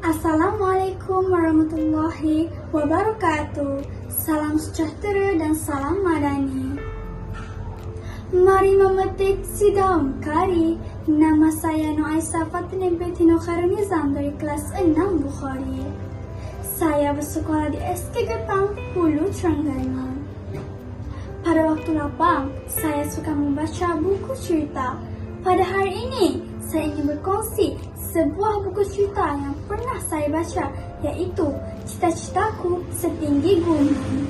Assalamualaikum warahmatullahi wabarakatuh. Salam sejahtera dan salam madani. Mari memetik si daun kari. Nama saya Nuaisa Fatin binti Nurkhairunizam dari kelas 6 Bukhari. Saya bersekolah di SK Getang, Hulu, Terengganu. Pada waktu lapang, saya suka membaca buku cerita. Pada hari ini, saya ingin berkongsi sebuah buku cerita yang pernah saya baca, iaitu Cita-Citaku Setinggi Gunung.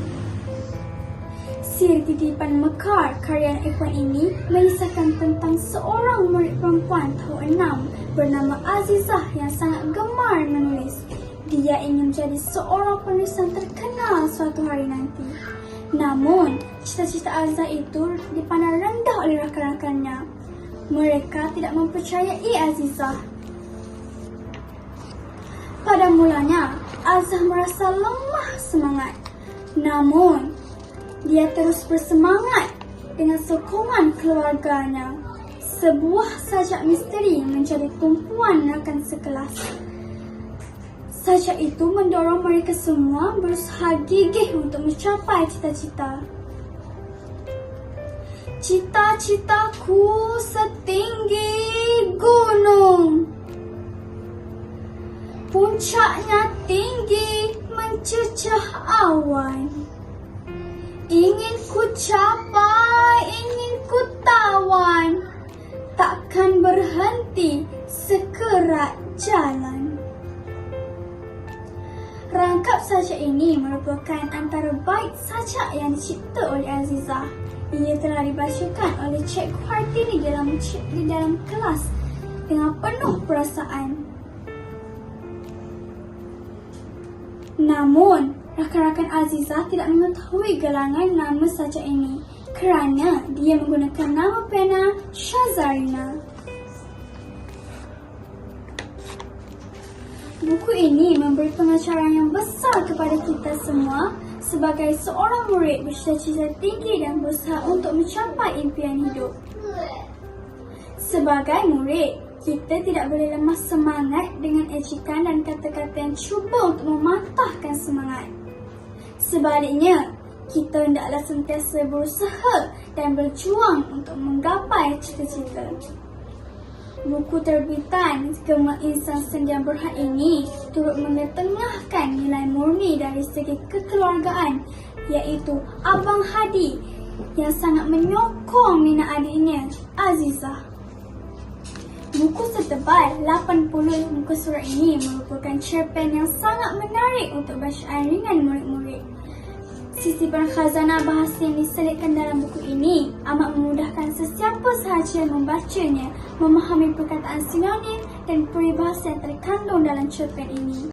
Siri Titipan Mekar karya ikhwan ini mengisahkan tentang seorang murid perempuan tahun 6 bernama Azizah yang sangat gemar menulis. Dia ingin menjadi seorang penulis yang terkenal suatu hari nanti. Namun, cita-cita Azizah itu dipandang rendah oleh rakan-rakannya. Mereka tidak mempercayai Azizah. Pada mulanya, Azizah merasa lemah semangat. Namun, dia terus bersemangat dengan sokongan keluarganya. Sebuah sajak misteri menjadi tumpuan rakan sekelas. Sajak itu mendorong mereka semua berusaha gigih untuk mencapai cita-cita. Cita-citaku setinggi gunung, puncaknya tinggi mencecah awan. Ingin ku capai, ingin ku tawan, takkan berhenti sekerat jalan. Rangkap sajak ini merupakan antara bait sajak yang dicipta oleh Azizah. Ia telah dibacakan oleh Cikgu Hartini di dalam kelas dengan penuh perasaan. Namun, rakan-rakan Azizah tidak mengetahui gelangan nama sajak ini kerana dia menggunakan nama pena Shazarina. Buku ini memberi pengajaran yang besar kepada kita semua sebagai seorang murid bercita-cita tinggi dan berusaha untuk mencapai impian hidup. Sebagai murid, kita tidak boleh lemah semangat dengan ejekan dan kata-kata yang cuba untuk mematahkan semangat. Sebaliknya, kita hendaklah sentiasa berusaha dan berjuang untuk menggapai cita-cita. Buku terbitan Gemah Insan Sendian Berhad ini turut mengetengahkan nilai murni dari segi kekeluargaan, iaitu Abang Hadi yang sangat menyokong minat adiknya, Azizah. Buku setebal 80 muka surat ini merupakan cerpen yang sangat menarik untuk bacaan ringan murid-murid. Sisipan khazanah bahasa yang diselitkan dalam buku ini amat memudahkan sesiapa sahaja yang membacanya memahami perkataan sinonim dan peribahasa yang terkandung dalam cerpen ini.